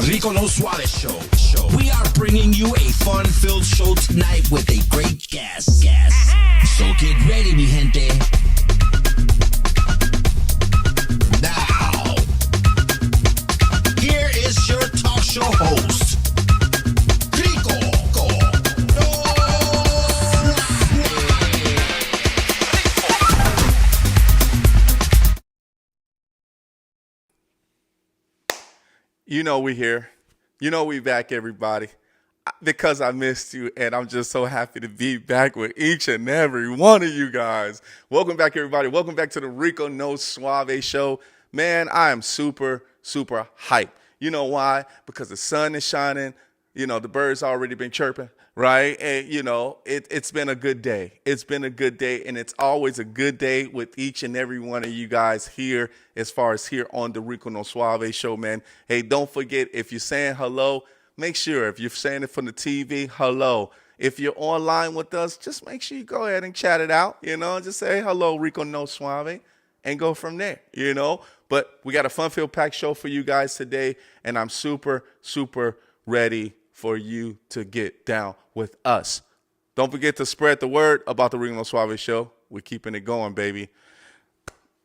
Rico No Suave Show. We are bringing you a fun-filled show tonight with a great guest. So get ready, mi gente. Now, here is your talk show host, Rico No Suave. You know we here. You know we back, everybody. Because I missed you, and I'm just so happy to be back with each and every one of you guys. Welcome back, everybody. Welcome back to the Rico No Suave Show. Man, I am super hyped. You know why? Because the sun is shining. You know, the birds already been chirping, right? And, you know, it's been a good day. It's been a good day, and it's always a good day with each and every one of you guys here as far as here on the Rico No Suave Show, man. Hey, don't forget, if you're saying hello, make sure if you're saying it from the TV, hello. If you're online with us, just make sure you go ahead and chat it out, you know, just say hello, Rico No Suave, and go from there, you know. But we got a fun-filled packed show for you guys today, and I'm super ready for you to get down with us. Don't forget to spread the word about the Rico No Suave Show. We're keeping it going, baby.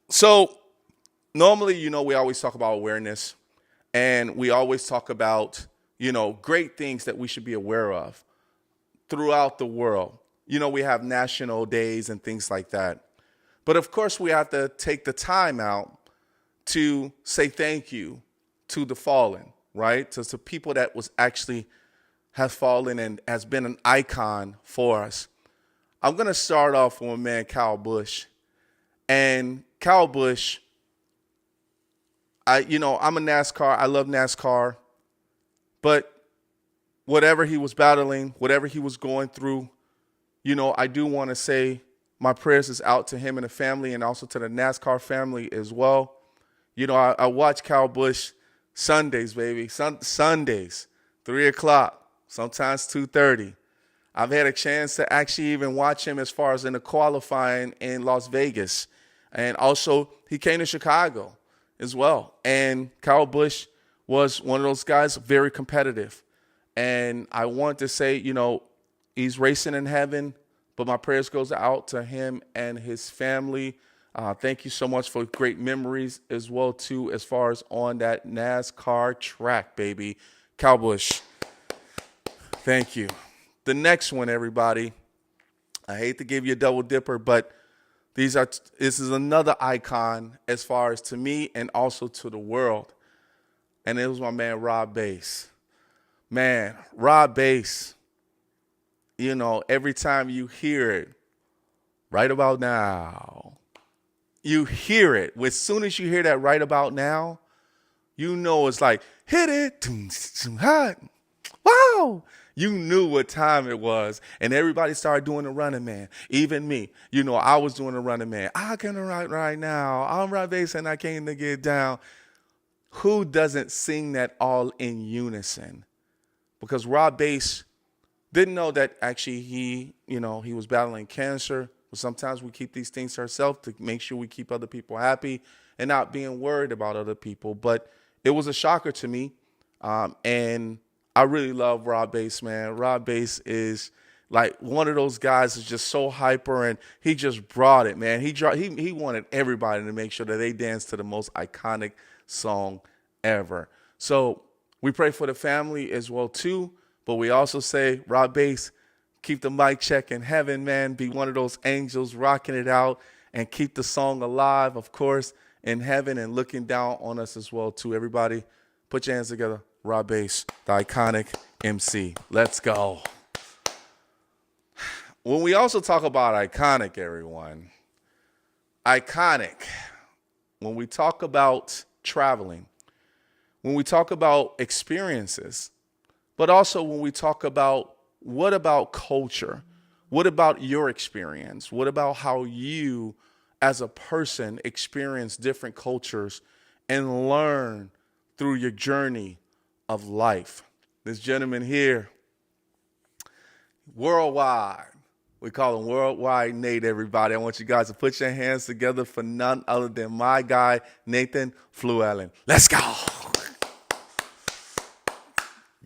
So normally, you know, we always talk about awareness, and we always talk about, you know, great things that we should be aware of throughout the world. You know, we have national days and things like that. But of course, we have to take the time out to say thank you to the fallen, right? To people that was actually have fallen and has been an icon for us. I'm going to start off with my man, Kyle Busch. And Kyle Busch, I'm a NASCAR. I love NASCAR. But whatever he was battling, whatever he was going through, you know, I do want to say my prayers is out to him and the family, and also to the NASCAR family as well. You know, I watch Kyle Busch Sundays, baby. Sundays, 3 o'clock, sometimes 2:30. I've had a chance to actually even watch him as far as in the qualifying in Las Vegas. And also, he came to Chicago as well. And Kyle Busch was one of those guys, very competitive. And I want to say, you know, he's racing in heaven, but my prayers goes out to him and his family. Thank you so much for great memories as well, too, as far as on that NASCAR track, baby. Kyle Busch, thank you. The next one, everybody, I hate to give you a double dipper, but this is another icon as far as to me and also to the world. And it was my man, Rob Bass. Man, Rob Bass, you know, every time you hear it, right about now, you hear it. As soon as you hear that right about now, you know it's like, hit it, hot, wow. You knew what time it was, and everybody started doing the Running Man. Even me, you know, I was doing the Running Man. I can write right now. I'm Rob Bass, and I came to get down. Who doesn't sing that all in unison? Because Rob Bass didn't know that actually he was battling cancer. But sometimes we keep these things to ourselves to make sure we keep other people happy and not being worried about other people. But it was a shocker to me. And I really love Rob Bass, man. Rob Bass is like one of those guys that's just so hyper, and he just brought it, man. He wanted everybody to make sure that they dance to the most iconic song ever. So we pray for the family as well too, but we also say, Rob Bass, keep the mic check in heaven, man. Be one of those angels rocking it out and keep the song alive, of course, in heaven and looking down on us as well too. Everybody, put your hands together. Rob Bass, the iconic MC. Let's go. When we also talk about iconic, everyone, iconic, when we talk about traveling, when we talk about experiences, but also when we talk about what about culture? What about your experience? What about how you as a person experience different cultures and learn through your journey of life? This gentleman here, worldwide, we call him Worldwide Nate, everybody. I want you guys to put your hands together for none other than my guy, Nathan Fluellen. Let's go.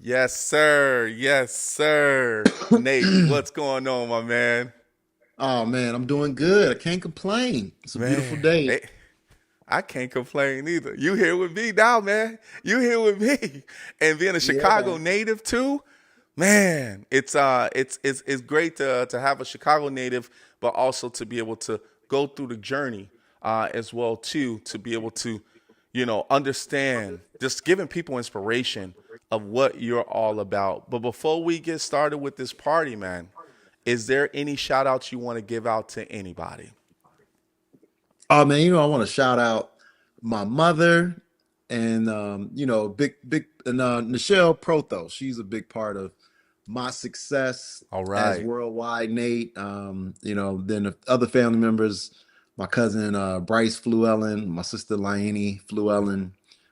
Yes, sir. Yes, sir. Nate, what's going on, my man? Oh man, I'm doing good. I can't complain. It's a beautiful Man, day. I can't complain either. You here with me now, man. You here with me. And being a Yeah, Chicago man. native too, man, it's great to have a Chicago native, but also to be able to go through the journey as well too, to be able to, understand, just giving people inspiration of what you're all about. But before we get started with this party, man, is there any shout outs you want to give out to anybody? Oh man, I want to shout out my mother and big and Nichelle Prothos. She's a big part of my success All as right. worldwide Nate. Then the other family members, my cousin Bryce Fluellen, my sister Laini Fluellen,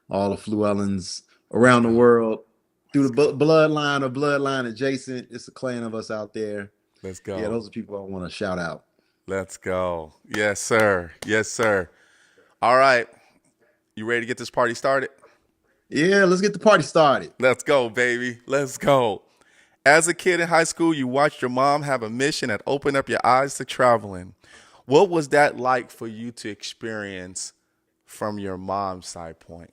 all the Fluellens Let's around the go. world. Through Let's the go. bloodline or bloodline adjacent, it's a clan of us out there. Let's Yeah, go. those are people I want to shout out. Let's go. Yes, sir. Yes, sir. All right. You ready to get this party started? Yeah, let's get the party started. Let's go, baby. Let's go. As a kid in high school, you watched your mom have a mission that opened up your eyes to traveling. What was that like for you to experience from your mom's side point?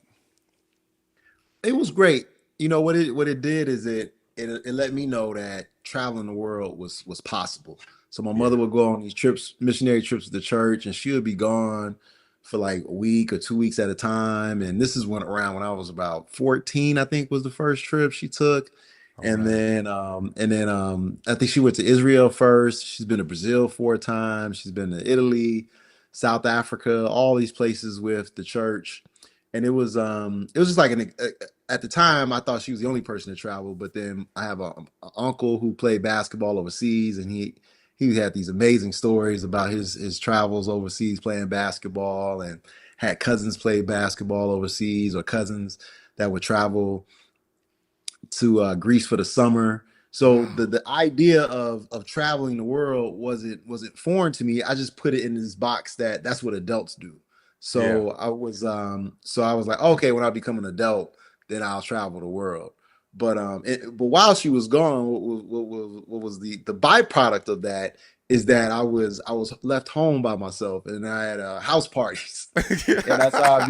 It was great. What it did is it let me know that traveling the world was possible. So my Yeah. mother would go on these trips, missionary trips to the church, and she would be gone for like a week or 2 weeks at a time. And this is when I was about 14, I think was the first trip she took. All And right. then I think she went to Israel first. She's been to Brazil 4 times. She's been to Italy, South Africa, all these places with the church. And it was just like at the time I thought she was the only person to travel, but then I have a uncle who played basketball overseas, and he had these amazing stories about his travels overseas playing basketball, and had cousins play basketball overseas, or cousins that would travel to Greece for the summer. So Wow. the idea of traveling the world wasn't foreign to me. I just put it in this box that's what adults do. Yeah. So I was like, okay, when I become an adult, then I'll travel the world. But while she was gone, what was the byproduct of that is that I was left home by myself, and I had house parties, and that's how I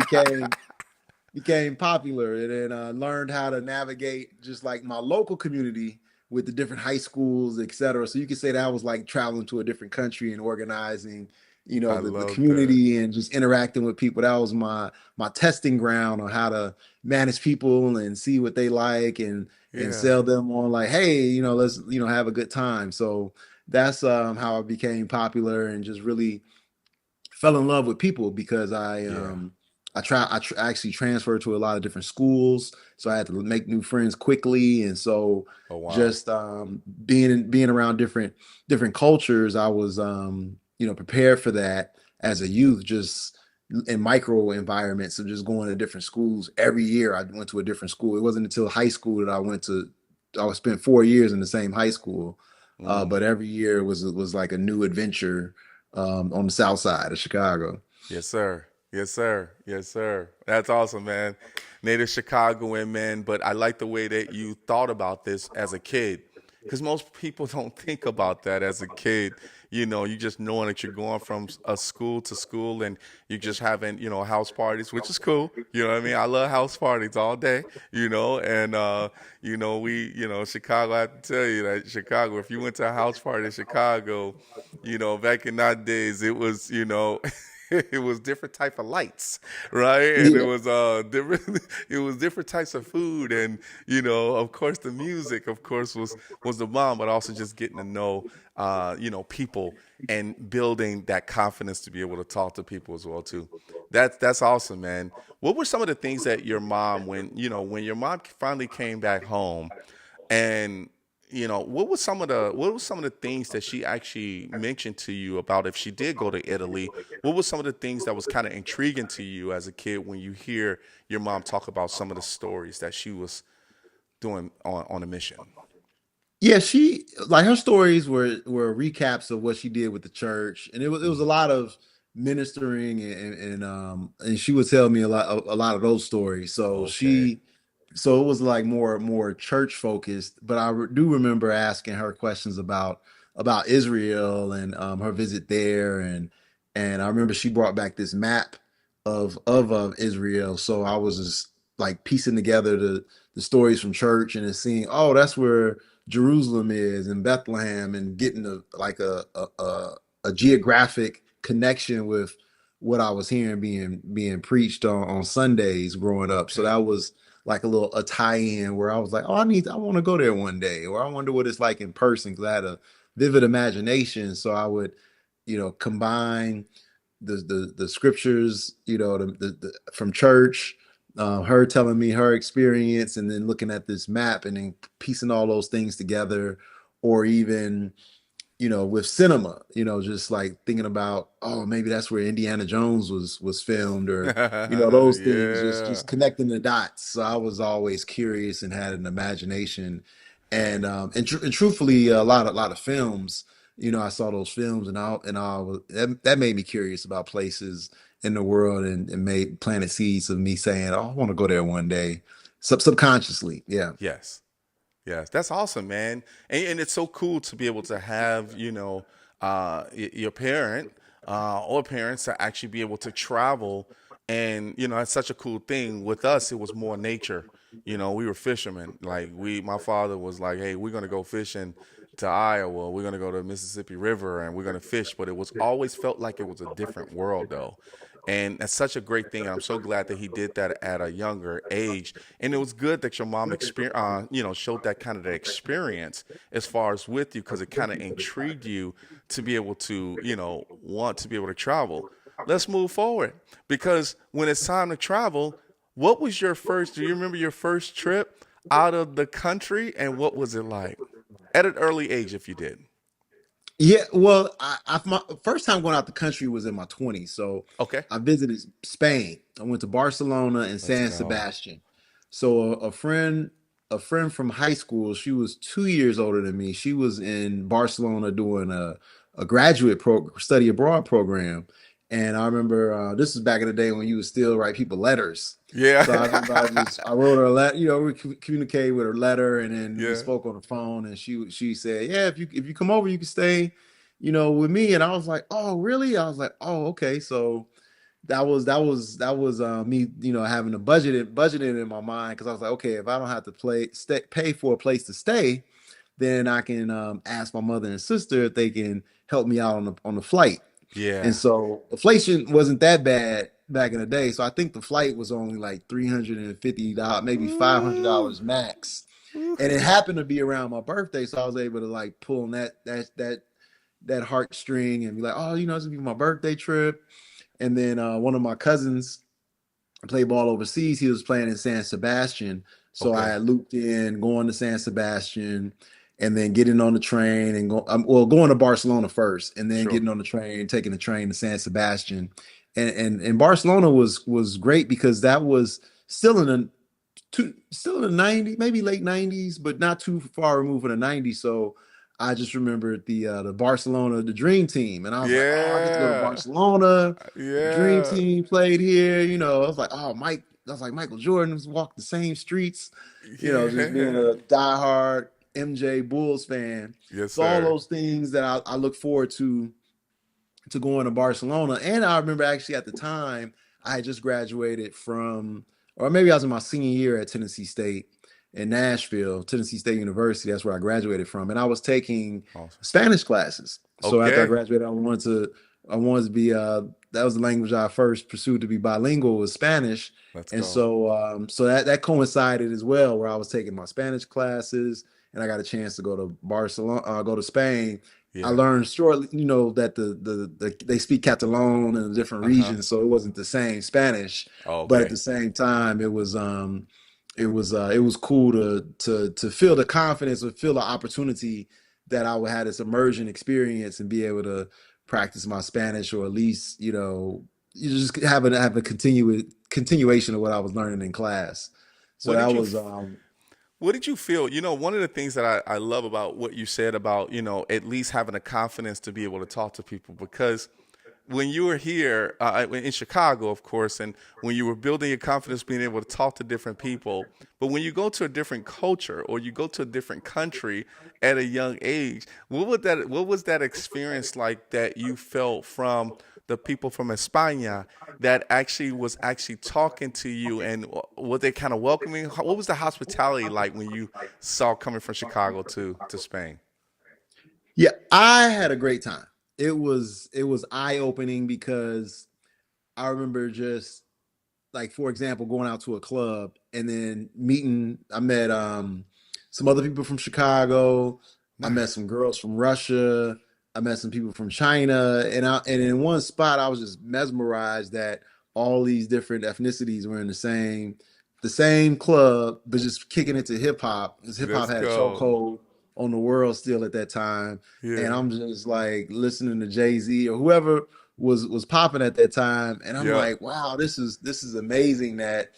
became popular, and then learned how to navigate just like my local community with the different high schools, etc. So you could say that was like traveling to a different country and organizing, I the love that. community and just interacting with people. That was my testing ground on how to manage people and see what they like, and Yeah. sell them on like, hey, let's have a good time. So that's how I became popular and just really fell in love with people because Yeah. I actually transferred to a lot of different schools, so I had to make new friends quickly, and so Oh, wow. just being around different cultures, I was prepared for that as a youth, just in micro environments of just going to different schools every year. I went to a different school. It wasn't until high school that I spent 4 years in the same high school, Mm. but every year was like a new adventure on the south side of Chicago. Yes, sir. Yes, sir. Yes, sir. That's awesome, man. Native Chicagoan, man. But I like the way that you thought about this as a kid, because most people don't think about that as a kid. You just knowing that you're going from a school to school, and you just having, house parties, which is cool. You know what I mean? I love house parties all day, and, Chicago, I have to tell you that Chicago, if you went to a house party in Chicago, back in that days, it was, it was different type of lights, right? And it Yeah. was different it was different types of food, and of course the music of course was the bomb, but also just getting to know people and building that confidence to be able to talk to people as well too. That's awesome, man. What were some of the things that your mom, when your mom finally came back home, and what were some of the things that she actually mentioned to you about if she did go to Italy? What were some of the things that was kind of intriguing to you as a kid when you hear your mom talk about some of the stories that she was doing on a mission? Yeah, she like her stories were recaps of what she did with the church, and it was a Mm. lot of ministering, and she would tell me a lot of those stories. So Okay. so it was like more church focused. But do remember asking her questions about Israel and her visit there, and I remember she brought back this map of Israel. So I was just like piecing together the stories from church and then seeing, oh, that's where Jerusalem is and Bethlehem, and getting a geographic connection with what I was hearing being preached on Sundays growing up. So Okay. that was like a little a tie-in where I was like, oh, I want to go there one day, or I wonder what it's like in person, because I had a vivid imagination. So I would, combine the scriptures, from church, her telling me her experience, and then looking at this map and then piecing all those things together, or even with cinema, just like thinking about, oh, maybe that's where Indiana Jones was filmed, or those things, just Yeah. just connecting the dots. So I was always curious and had an imagination, and truthfully, a lot of films. I saw those films, that made me curious about places in the world, and made planted seeds of me saying, oh, I want to go there one day, subconsciously. Yeah. Yes. Yes, that's awesome, man. And it's so cool to be able to have, your parent or parents to actually be able to travel. And, it's such a cool thing. With us, it was more nature. We were fishermen. Like my father was like, hey, we're going to go fishing to Iowa. We're going to go to the Mississippi River and we're going to fish. But it was always felt like it was a different world, though. And that's such a great thing. I'm so glad that he did that at a younger age. And it was good that your mom showed that kind of the experience as far as with you, because it kind of intrigued you to be able to, want to be able to travel. Let's move forward, because when it's time to travel, what was your first? Do you remember your first trip out of the country, and what was it like at an early age, if you did? Yeah, well, my first time going out the country was in my 20s. So Okay, I visited Spain. I went to Barcelona and let's San go. Sebastian. So a friend from high school, she was 2 years older than me. She was in Barcelona doing a graduate study abroad program. And I remember, this was back in the day when you would still write people letters. Yeah, So I remember I wrote her a letter. We communicated with her letter, and then we yeah, spoke on the phone. And she said, "Yeah, if you come over, you can stay, with me." And I was like, "Oh, really?" I was like, "Oh, okay." So that was me, having a budgeting in my mind, because I was like, okay, if I don't have to pay for a place to stay, then I can, ask my mother and sister if they can help me out on the flight. And yeah. so inflation wasn't that bad back in the day. So I think the flight was only like $350, maybe Ooh, $500 max. ooh. And it happened to be around my birthday, so I was able to like pull on that heartstring and be like, oh, it's gonna be my birthday trip. And then, one of my cousins played ball overseas. He was playing in San Sebastian. So I Okay, had looped in, going to San Sebastian, and then getting on the train and going to Barcelona first, and then sure. getting on the train, taking the train to San Sebastian. And Barcelona was great, because that was still in the 90s, maybe late 90s, but not too far removed from the 90s. So I just remembered the Barcelona, the Dream Team, and I was like, oh, I get to go to Yeah, Barcelona. The Dream yeah, Team played here. I was like, oh, Mike. I was like, Michael Jordan was walked the same streets. Just being yeah. a diehard MJ Bulls fan. Yes, So all sir. those things that I look forward to going to Barcelona. And I remember, actually, at the time, I had just graduated from, or maybe I was in my senior year at Tennessee State in Nashville, Tennessee State University. That's where I graduated from. And I was taking Awesome. Spanish classes. So after I Okay, graduated, I wanted to be, that was the language I first pursued to be bilingual, was Spanish. let's And go. so that coincided as well, where I was taking my Spanish classes, and I got a chance to go to Barcelona, go to Spain. I Yeah. learned shortly, that they speak Catalan in a different Uh-huh. region, so it wasn't the same Spanish. But at Okay. the same time, it was cool to feel the confidence, or feel the opportunity that I would have this immersion experience and be able to practice my Spanish, or at least, you just have a continuation of what I was learning in class. So What that did you was, what did you feel? One of the things that I love about what you said about, at least having the confidence to be able to talk to people, because when you were here in Chicago, of course, and when you were building your confidence, being able to talk to different people, but when you go to a different culture or you go to a different country at a young age, what was that experience like that you felt from the people from España that actually was actually talking to you, and were they kind of welcoming? What was the hospitality like when you saw coming from Chicago to Spain? Yeah, I had a great time. It was eye opening because I remember just like for example going out to a club and then meeting. I met some other people from Chicago. I met Nice. some girls from Russia. I met some people from China, and in one spot I was just mesmerized that all these different ethnicities were in the same club, but just kicking it to hip hop because hip hop Let's had a go. chokehold on the world still at that time. And Yeah. I'm just like listening to Jay-Z or whoever was popping at that time, and I'm Yeah. like, wow, this is amazing that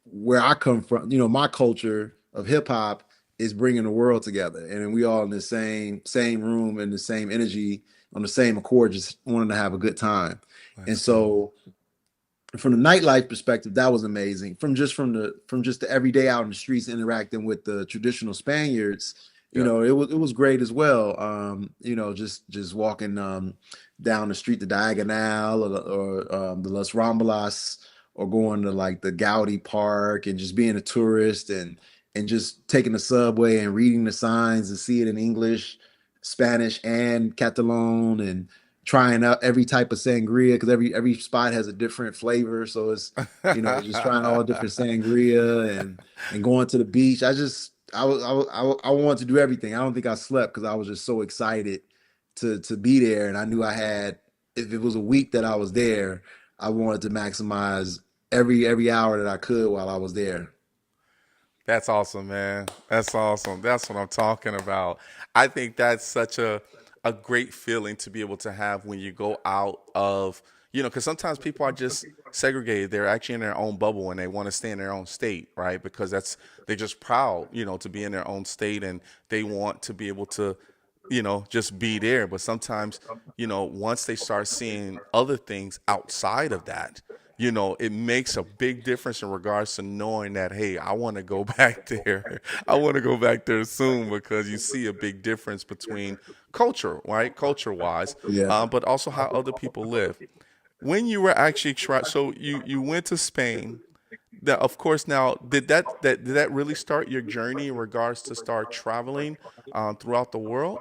where I come from, my culture of hip hop is bringing the world together, and we all in the same room and the same energy on the same accord, just wanting to have a good time. And Let's go. so from the nightlife perspective, that was amazing. From just the everyday out in the streets interacting with the traditional Spaniards, Yeah. it was great as well. Just walking down the street, the Diagonal or the Las Ramblas, or going to like the Gaudi Park and just being a tourist and just taking the subway and reading the signs and see it in English, Spanish, and Catalan, and trying out every type of sangria because every spot has a different flavor. So it's just trying all different sangria and going to the beach. I wanted to do everything. I don't think I slept because I was just so excited to be there, and I knew I had. If it was a week that I was there, I wanted to maximize every hour that I could while I was there. That's awesome, man. That's awesome. That's what I'm talking about. I think that's such a great feeling to be able to have when you go out of, because sometimes people are just segregated. They're actually in their own bubble and they want to stay in their own state, right? Because they're just proud, to be in their own state, and they want to be able to, just be there. But sometimes, once they start seeing other things outside of that, it makes a big difference in regards to knowing that, hey, I want to go back there. I want to go back there soon, because you see a big difference between culture, right? Culture wise, Yeah. but also how other people live. When you were actually so you went to Spain. That, of course, now did that really start your journey in regards to start traveling throughout the world?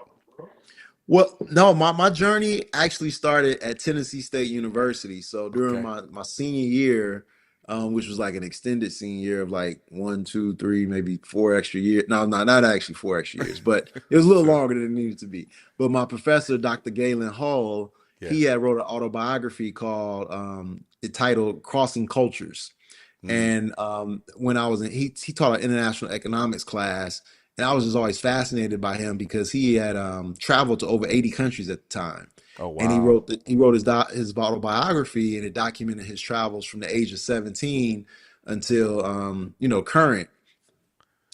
Well, no, my journey actually started at Tennessee State University. So during Okay. my senior year, which was like an extended senior year of like one, two, three, maybe 4 extra years. No, not actually 4 extra years, but it was a little So, longer than it needed to be. But my professor, Dr. Galen Hall, yeah. he had wrote an autobiography called entitled Crossing Cultures. Mm. And when I was he taught an international economics class, and I was just always fascinated by him because he had traveled to over 80 countries at the time, Oh, and he wow. wrote he wrote his autobiography, and it documented his travels from the age of 17 until current.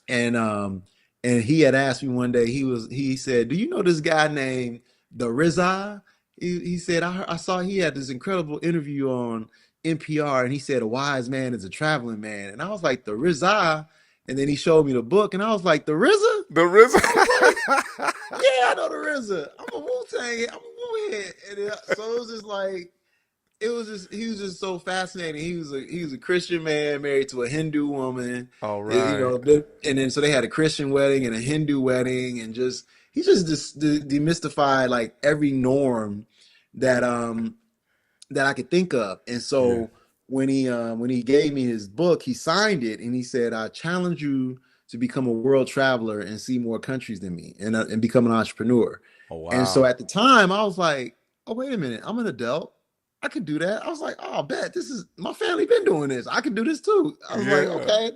And he had asked me one day. He said, "Do you know this guy named the Rizza?" He said, I saw he had this incredible interview on NPR, and he said a wise man is a traveling man." And I was like, "The Rizza?" And then he showed me the book, and I was like, "The RZA?" The risk. I was like, "Yeah, I know the RZA. I'm a Wu Tang. I'm a Wu head." So it was just like he was just so fascinating. He was a Christian man married to a Hindu woman. All right. And then so they had a Christian wedding and a Hindu wedding, and just he just demystified like every norm that I could think of. And Yeah. so when he gave me his book, he signed it and he said, "I challenge you to become a world traveler and see more countries than me, and become an entrepreneur." Oh, And so wow. at the time, I was like, "Oh, wait a minute, I'm an adult. I could do that." I was like, "Oh, bet this is my family been doing this. I can do this too." I was like, Yeah. "Okay."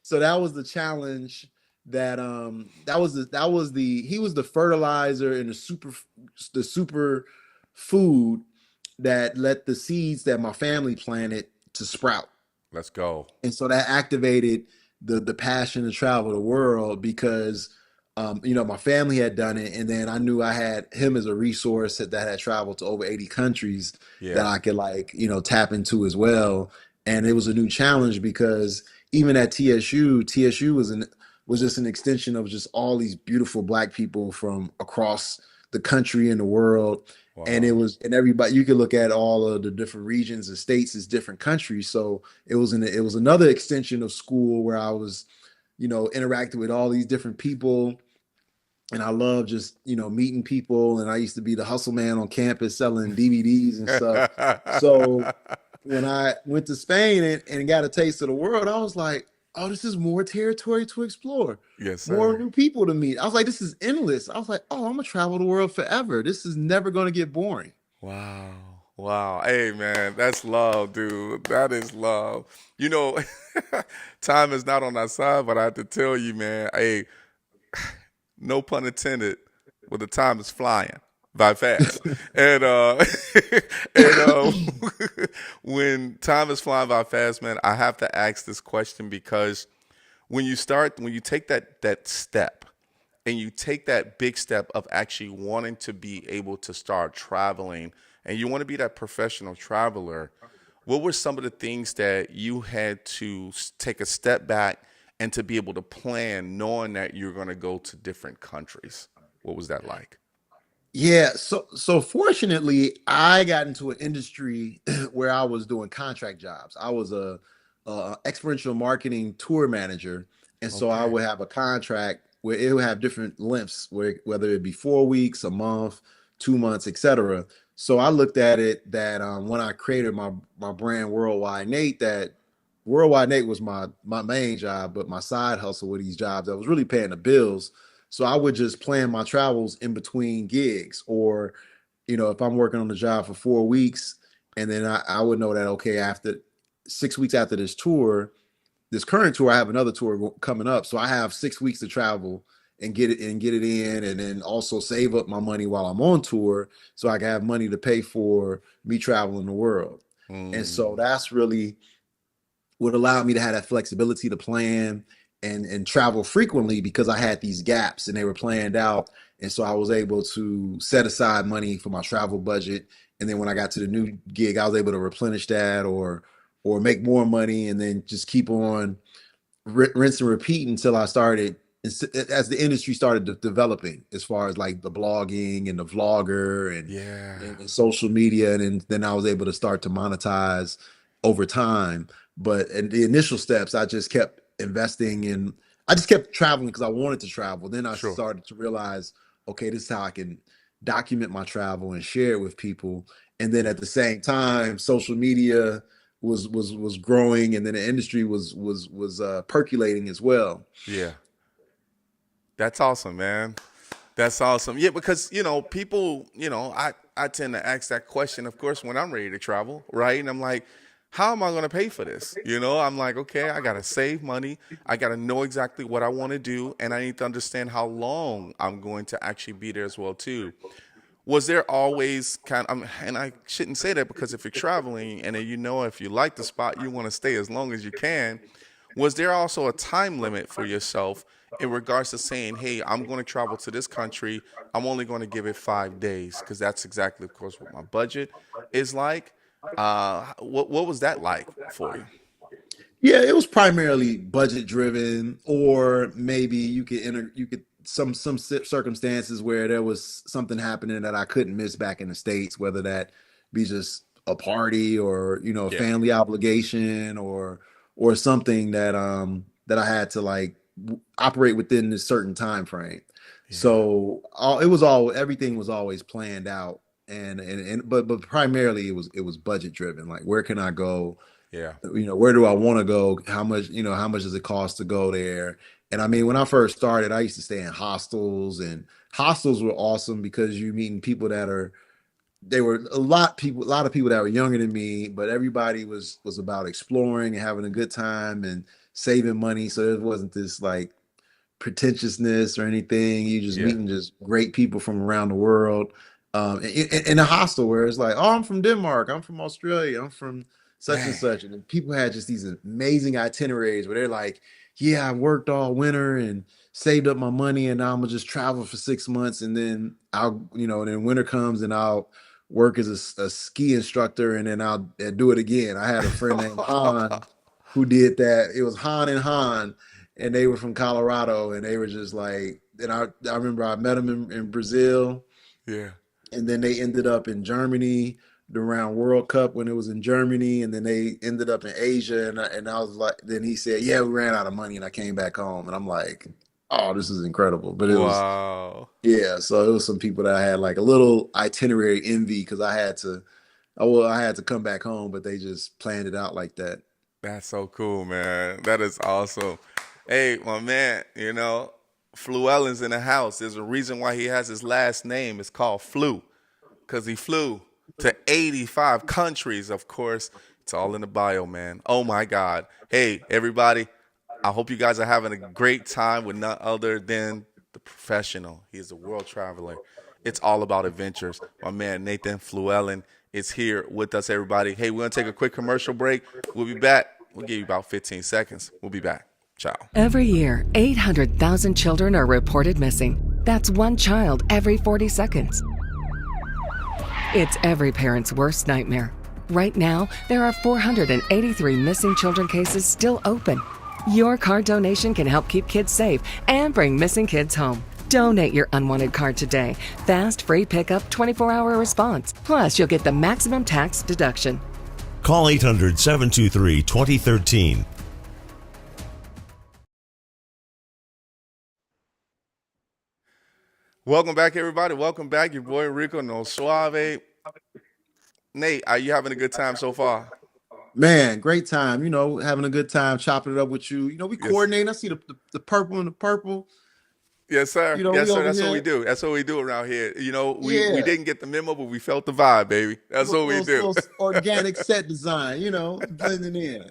So that was the challenge. That was the he was the fertilizer and the super food that let the seeds that my family planted to sprout. Let's go. And so that activated the passion to travel the world because My family had done it, and then I knew I had him as a resource that had traveled to over 80 countries that Yeah. I could like, tap into as well. And it was a new challenge because even at TSU was just an extension of just all these beautiful black people from across the country and the world. And Wow. and everybody, you could look at all of the different regions and states as different countries. So it was another extension of school where I was, interacting with all these different people, and I love just meeting people. And I used to be the hustle man on campus selling DVDs and stuff. So when I went to Spain and got a taste of the world, I was like, oh, this is more territory to explore, Yes, more sir. new people to meet. I was like, this is endless. I was like, oh, I'm gonna travel the world forever. This is never gonna get boring. Wow. Wow. Hey, man, that's love, dude. That is love. You know, time is not on our side, but I have to tell you, man, hey, no pun intended, but the time is flying by fast. And and when time is flying by fast, man, I have to ask this question because when you take that step and you take that big step of actually wanting to be able to start traveling and you want to be that professional traveler, what were some of the things that you had to take a step back and to be able to plan knowing that you're going to go to different countries? What was that like? Yeah, so fortunately, I got into an industry where I was doing contract jobs. I was a experiential marketing tour manager, and so I Okay. would have a contract where it would have different lengths, whether it be 4 weeks, a month, 2 months, etc. So I looked at it that when I created my brand Worldwide Nate, that Worldwide Nate was my main job, but my side hustle with these jobs that was really paying the bills. So I would just plan my travels in between gigs, or if I'm working on the job for 4 weeks, and then I would know that okay, after 6 weeks after this current tour, I have another tour coming up, so I have 6 weeks to travel and get it in, and then also save up my money while I'm on tour, so I can have money to pay for me traveling the world. And so Mm, that's really would allow me to have that flexibility to plan and travel frequently because I had these gaps and they were planned out. And so I was able to set aside money for my travel budget. And then when I got to the new gig, I was able to replenish that or make more money and then just keep on rinse and repeat until I started as the industry started developing as far as like the blogging and the vlogger yeah. and social media, and then I was able to start to monetize over time. But in the initial steps, I just kept investing in, I just kept traveling because I wanted to travel. Then I Sure. started to realize, okay, this is how I can document my travel and share it with people. And then at Yeah. the same time, social media was growing, and then the industry was percolating as well. Yeah. That's awesome, man. That's awesome. Yeah, because people, I tend to ask that question, of course, when I'm ready to travel, right? And I'm like, how am I going to pay for this? I'm like, okay, I got to save money. I got to know exactly what I want to do, and I need to understand how long I'm going to actually be there as well too. Was there always and I shouldn't say that because if you're traveling and then if you like the spot, you want to stay as long as you can. Was there also a time limit for yourself in regards to saying, hey, I'm going to travel to this country. I'm only going to give it 5 days because that's exactly, of course, what my budget is like. What was that like for you? Yeah, it was primarily budget driven, or maybe you could some circumstances where there was something happening that I couldn't miss back in the States, whether that be just a party or a Yeah, family obligation or something that I had to like operate within this certain time frame. yeah, So it was all everything was always planned out, and but primarily it was budget driven. Like where can I go? yeah. Where do I want to go? How much does it cost to go there? And I mean, when I first started, I used to stay in hostels, and hostels were awesome because you meeting people they were a lot of people that were younger than me, but everybody was about exploring and having a good time and saving money. So it wasn't this like pretentiousness or anything. You just Yeah. meeting just great people from around the world. In a hostel where it's like, oh, I'm from Denmark, I'm from Australia, I'm from such and Dang. such, and then people had just these amazing itineraries where they're like, yeah, I worked all winter and saved up my money, and now I'm gonna just travel for 6 months, and then then winter comes, and I'll work as a ski instructor, and then I'll do it again. I had a friend named Han who did that. It was Han and Han, and they were from Colorado, and they were just like, and I remember I met them in Brazil, Yeah. and then they ended up in Germany around World Cup when it was in Germany, and then they ended up in Asia, and I was like, then he said, "Yeah, we ran out of money," and I came back home, and I'm like, "Oh, this is incredible!" But it was, Wow. yeah, so it was some people that I had like a little itinerary envy because I had to come back home, but they just planned it out like that. That's so cool, man. That is awesome. Hey, my man, Fluellen's in the house. There's a reason why he has his last name. It's called Flu, because he flew to 85 countries, of course. It's all in the bio, man. Oh, my God. Hey, everybody, I hope you guys are having a great time with none other than the professional. He is a world traveler. It's all about adventures. My man, Nathan Fluellen, is here with us, everybody. Hey, we're going to take a quick commercial break. We'll be back. We'll give you about 15 seconds. We'll be back. Ciao. Every year, 800,000 children are reported missing. That's one child every 40 seconds. It's every parent's worst nightmare. Right now, there are 483 missing children cases still open. Your card donation can help keep kids safe and bring missing kids home. Donate your unwanted card today. Fast, free pickup, 24-hour response. Plus, you'll get the maximum tax deduction. Call 800-723-2013. Welcome back, everybody. Welcome back. Your boy Rico No Suave. Nate, are you having a good time so far? Man, great time. Having a good time chopping it up with you. We Yes. coordinate. I see the purple and the purple. Yes, sir. We Yes, sir. over That's what we here. do. That's what we do around here. We Yeah. didn't get the memo, but we felt the vibe, baby. That's what we do. Little organic set design, blending in.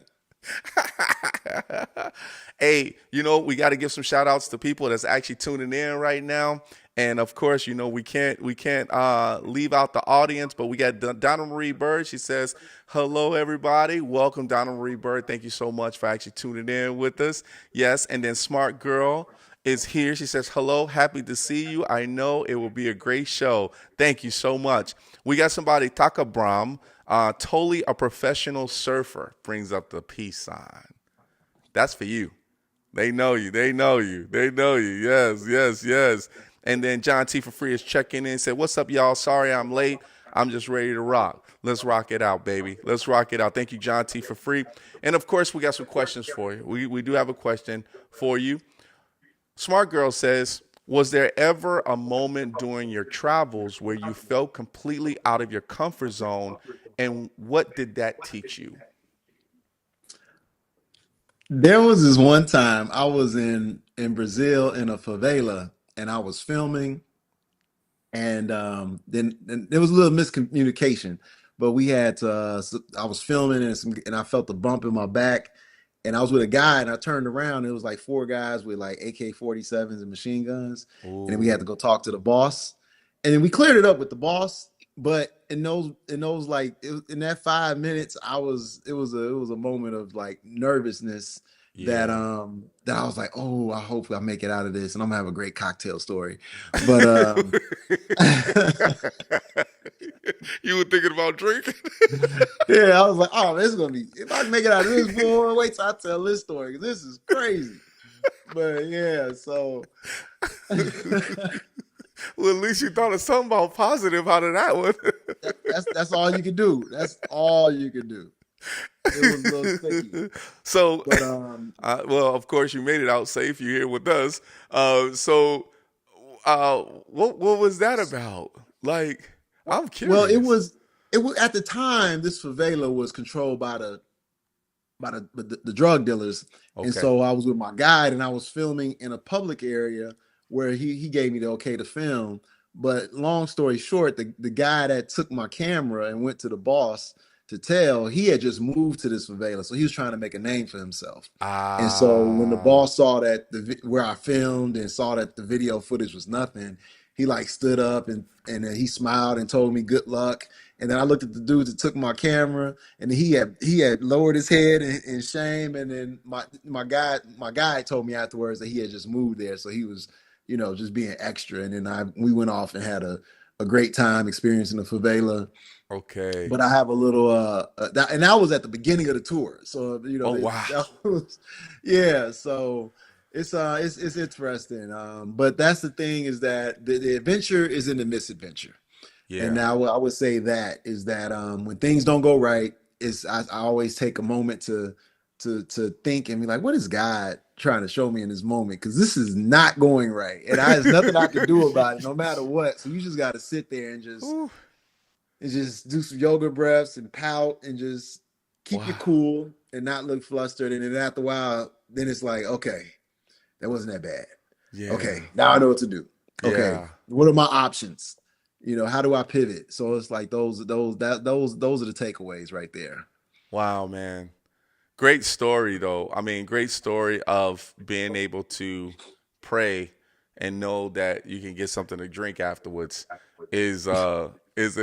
Hey, we got to give some shout outs to people that's actually tuning in right now. And of course, we can't leave out the audience, but we got Donna Marie Bird. She says, "Hello, everybody. Welcome, Donna Marie Bird. Thank you so much for actually tuning in with us." Yes. And then Smart Girl is here. She says, "Hello, happy to see you. I know it will be a great show. Thank you so much." We got somebody, Takabram, totally a professional surfer, brings up the peace sign. That's for you. They know you. They know you. They know you. Yes, yes, yes. And then John T. for free is checking in and said, "What's up, y'all? Sorry I'm late. I'm just ready to rock. Let's rock it out, baby. Let's rock it out." Thank you, John T. for free. And of course, we got some questions for you. We do have a question for you. Smart Girl says, "Was there ever a moment during your travels where you felt completely out of your comfort zone, and what did that teach you?" There was this one time I was in Brazil in a favela, and I was filming, and then there was a little miscommunication, but we had to, I was filming, and I felt a bump in my back, and I was with a guy, and I turned around, and it was like four guys with like AK-47s and machine guns, and then we had to Ooh, go talk to the boss, and then we cleared it up with the boss. But in those like in that 5 minutes, it was a moment of like nervousness yeah. that I was like, oh, I hope I make it out of this, and I'm gonna have a great cocktail story. But You were thinking about drinking? yeah, I was like, oh, this is gonna be, if I can make it out of this, boy, wait till I tell this story, 'cause this is crazy. But yeah, so Well, at least you thought of something about positive out of that one. that's all you can do. That's all you can do. It was a little sticky, So, but well, of course, you made it out safe. You're here with us. What was that about? Like, I'm well, it curious. was it was at the time this favela was controlled by the drug dealers. And Okay. so I was with my guide, and I was filming in a public area where he gave me the okay to film. But long story short, the guy that took my camera and went to the boss to tell, he had just moved to this favela. So he was trying to make a name for himself. And so when the Ah, boss saw that where I filmed and saw that the video footage was nothing, he like stood up and then he smiled and told me good luck. And then I looked at the dude that took my camera, and he had lowered his head in shame. And then my guy told me afterwards that he had just moved there, so he was, just being extra. And then we went off and had a great time experiencing the favela. Okay. But I have a little and that was at the beginning of the tour. So Oh wow. that was, yeah. So it's interesting. But that's the thing, is that the adventure is in the misadventure. And Yeah. now I would say that is that when things don't go right, is I always take a moment to think and be like, what is God trying to show me in this moment? Because this is not going right, and there's nothing I can do about it, no matter what. So you just got to sit there and just Ooh, do some yoga breaths and pout and just keep your wow. cool and not look flustered. And then after a while, then it's like, okay, that wasn't that bad. Yeah. Okay, now I know what to do. Okay, Yeah. what are my options? How do I pivot? So it's like those are the takeaways right there. Wow, man. Great story, though. I mean, great story of being able to pray and know that you can get something to drink afterwards is is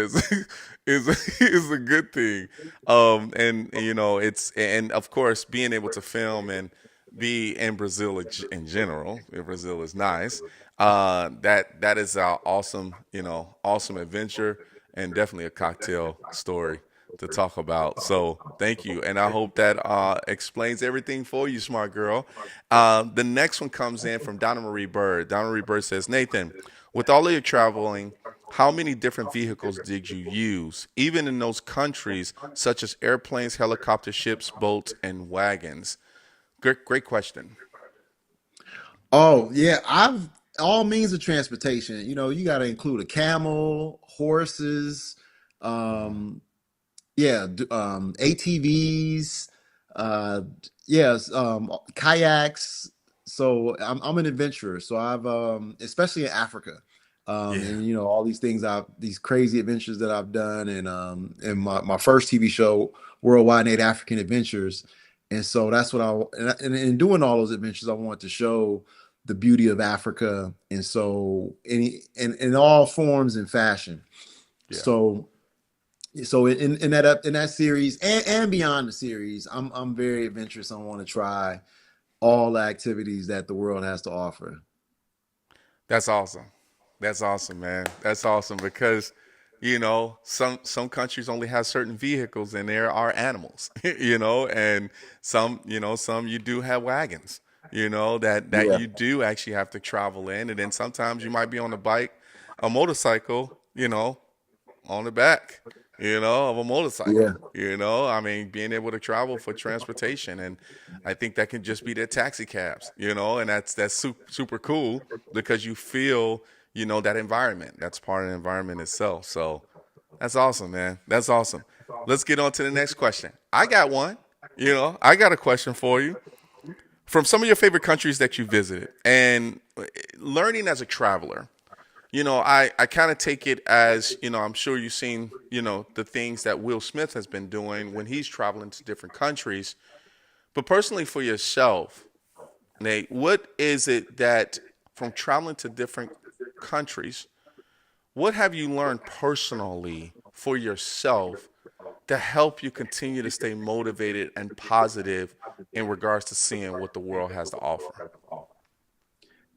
is a good thing. And it's, and of course being able to film and be in Brazil in general. Brazil is nice. That is an awesome, awesome adventure, and definitely a cocktail story to talk about. So thank you, and I hope that explains everything for you, smart girl. The next one comes in from Donna Marie Bird. Donna Marie Bird says, Nathan, with all of your traveling, how many different vehicles did you use, even in those countries such as airplanes, helicopters, ships, boats, and wagons? Great question. Oh yeah, I've all means of transportation. You got to include a camel, horses, um, yeah, ATVs, uh, yes, kayaks. So I'm an adventurer. So I've especially in Africa, Yeah, and all these things, these crazy adventures that I've done, and my first TV show, Worldwide Native African Adventures. And so that's what and in doing all those adventures, I want to show the beauty of Africa, and so in all forms and fashion. yeah. So in that series, and beyond the series, I'm very adventurous. I want to try all the activities that the world has to offer. That's awesome. That's awesome, man. That's awesome because some countries only have certain vehicles, and there are animals, and some you do have wagons, that Yeah, you do actually have to travel in, and then sometimes you might be on a bike, a motorcycle, on the back, of a yeah, motorcycle. I mean, being able to travel for transportation, and I think that can just be their taxi cabs, and that's super cool because you feel, that environment. That's part of the environment itself. So that's awesome, man. That's awesome. Let's get on to the next question. I got one. I got a question for you. From some of your favorite countries that you visited, and learning as a traveler, I kind of take it as, I'm sure you've seen, the things that Will Smith has been doing when he's traveling to different countries. But personally for yourself, Nate, what is it that from traveling to different countries, what have you learned personally for yourself to help you continue to stay motivated and positive in regards to seeing what the world has to offer?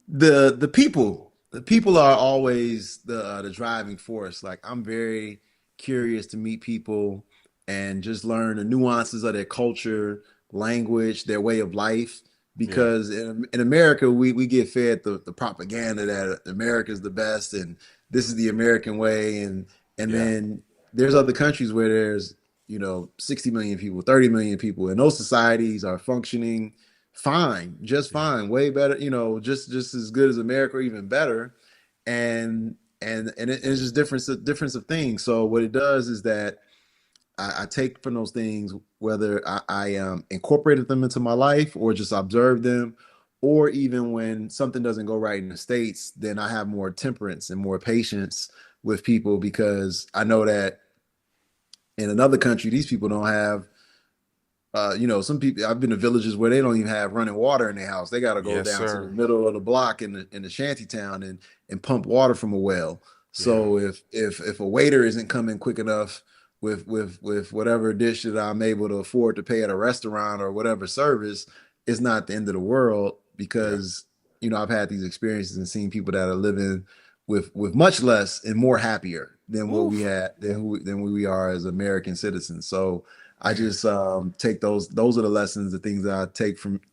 the people are always the driving force. Like, I'm very curious to meet people and just learn the nuances of their culture, language, their way of life. Yeah, Because in America, we get fed the propaganda that America is the best, and this is the American way. And yeah, then there's other countries where there's 60 million people, 30 million people, and those societies are functioning fine, just yeah, fine, way better, just as good as America, or even better. And it's just difference of things. So what it does is that I take from those things, whether I incorporated them into my life or just observed them, or even when something doesn't go right in the States, then I have more temperance and more patience with people, because I know that in another country, these people don't have, some people, I've been to villages where they don't even have running water in their house. They got to go yes, down to the sir. middle of the block in the shanty town and pump water from a well. Yeah. So if a waiter isn't coming quick enough with whatever dish that I'm able to afford to pay at a restaurant or whatever service, it's not the end of the world Yeah. because I've had these experiences and seen people that are living with much less and more happier than what we Oof. had than who we are as American citizens. So I just take those are the lessons, the things that I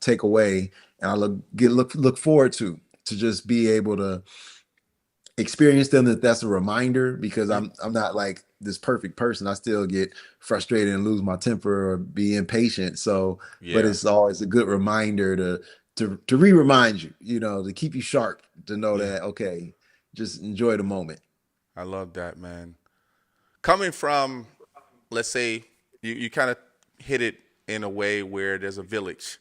take away, and I look forward to just be able to experience them. That's a reminder because Y- I'm not like this perfect person. I still get frustrated and lose my temper or be impatient. So, but Yeah. it's always a good reminder to re-remind you, to keep you sharp, to know Yeah. that okay, just enjoy the moment. I love that, man. Coming from, let's say, you kind of hit it in a way where there's a village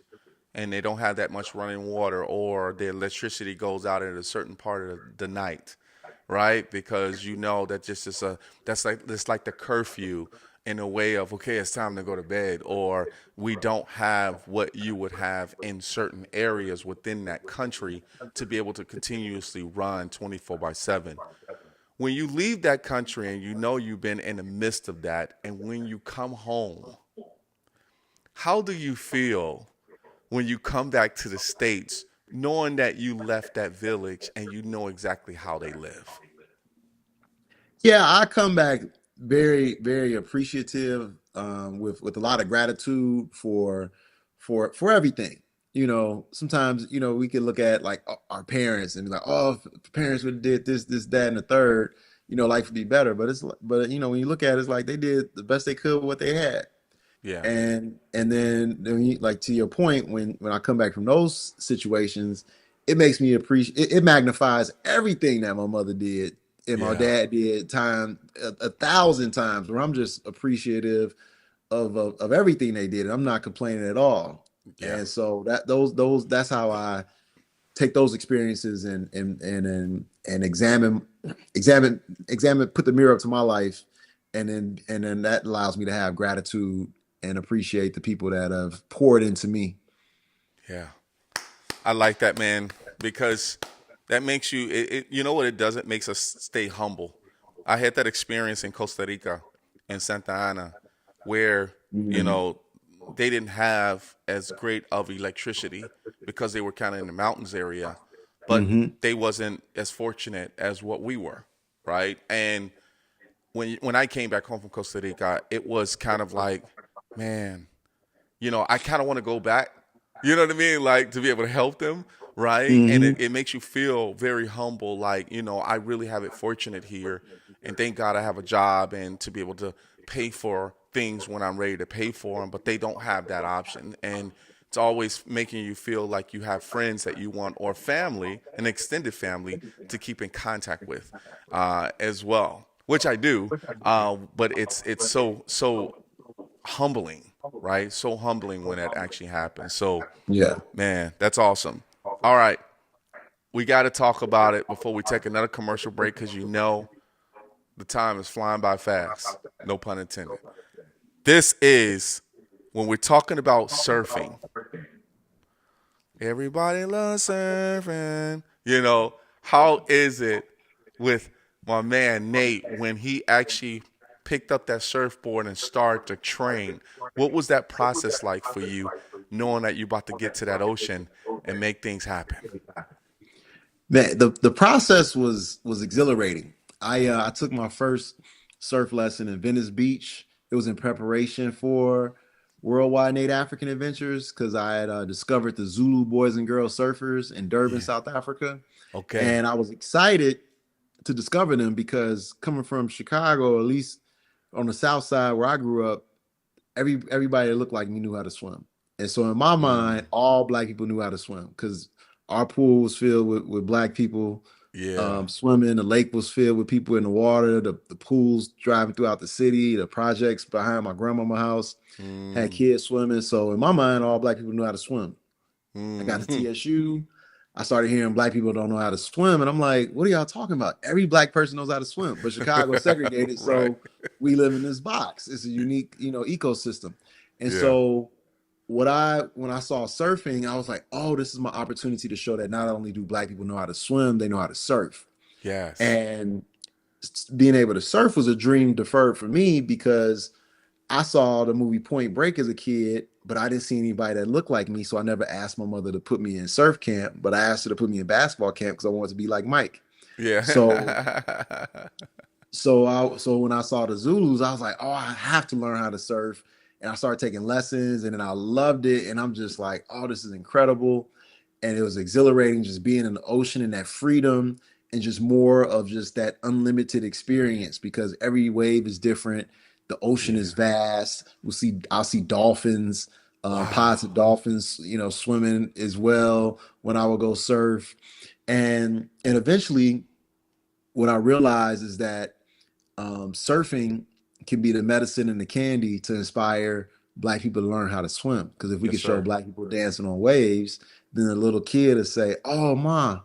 and they don't have that much running water, or the electricity goes out at a certain part of the night, right? Because you know that just is that's like the curfew in a way of, okay, it's time to go to bed, or we don't have what you would have in certain areas within that country to be able to continuously run 24/7. When you leave that country and you know you've been in the midst of that, and when you come home, how do you feel when you come back to the States knowing that you left that village and you know exactly how they live? Yeah, I come back very, very appreciative, with a lot of gratitude for everything. Sometimes we can look at like our parents and be like, oh, if parents would have did this, that, and the third, life would be better. But when you look at it, it's like they did the best they could with what they had. Yeah. And then like to your point, when I come back from those situations, it makes me appreciate it magnifies everything that my mother did and my Yeah. dad did time a thousand times, where I'm just appreciative of everything they did, and I'm not complaining at all. Yeah. And so those that's how I take those experiences and examine, put the mirror up to my life, and then that allows me to have gratitude and appreciate the people that have poured into me. Yeah. I like that, man, because that makes you know what it does? It makes us stay humble. I had that experience in Costa Rica, in Santa Ana, where, you Mm. know, they didn't have as great of electricity because they were kind of in the mountains area, but Hmm. they wasn't as fortunate as what we were, right? And when I came back home from Costa Rica, it was kind of like, man, I kind of want to go back. You know what I mean? Like, to be able to help them, right? And Hmm. it makes you feel very humble. Like, I really have it fortunate here. And thank God I have a job and to be able to pay for things when I'm ready to pay for them. But they don't have that option. And it's always making you feel like you have friends that you want, or family, an extended family, to keep in contact with as well, which I do. But it's so humbling, right? So humbling when that actually happens. So, Yeah. man, that's awesome. All right, we got to talk about it before we take another commercial break, because the time is flying by fast. No pun intended. This is when we're talking about surfing. Everybody loves surfing. How is it with my man Nate when he actually picked up that surfboard and started to train? What was that process like for you, knowing that you're about to get to that ocean and make things happen? Man, the process was exhilarating. I took my first surf lesson in Venice Beach. It was in preparation for Worldwide Nate African Adventures because I had discovered the Zulu Boys and Girls Surfers in Durban, Yeah. South Africa, Okay. and I was excited to discover them because coming from Chicago, at least on the South Side where I grew up, everybody that looked like me knew how to swim. And so in my mind, Mm, all black people knew how to swim because our pool was filled with black people yeah. swimming. The lake was filled with people in the water. The pools driving throughout the city. The projects behind my grandmama house had Mm, kids swimming. So in my mind, all black people knew how to swim. I got to mm, TSU. I started hearing black people don't know how to swim. And I'm like, what are y'all talking about? Every black person knows how to swim. But Chicago segregated. right. So we live in this box. It's a unique, ecosystem. And Yeah. so when I saw surfing, I was like, oh, this is my opportunity to show that not only do black people know how to swim, they know how to surf. Yes. And being able to surf was a dream deferred for me because I saw the movie Point Break as a kid, but I didn't see anybody that looked like me. So I never asked my mother to put me in surf camp, but I asked her to put me in basketball camp because I wanted to be like Mike. So Yeah. so when I saw the Zulus, I was like, oh, I have to learn how to surf. And I started taking lessons and then I loved it. And I'm just like, oh, this is incredible. And it was exhilarating just being in the ocean and that freedom and just more of just that unlimited experience because every wave is different. The ocean Yeah. is vast. I'll see dolphins, pods Wow. of dolphins, swimming as well when I would go surf. And eventually what I realized is that surfing can be the medicine and the candy to inspire Black people to learn how to swim. Because if we Yes, could show sir. Black people dancing on waves, then the little kid will say, "Oh, ma,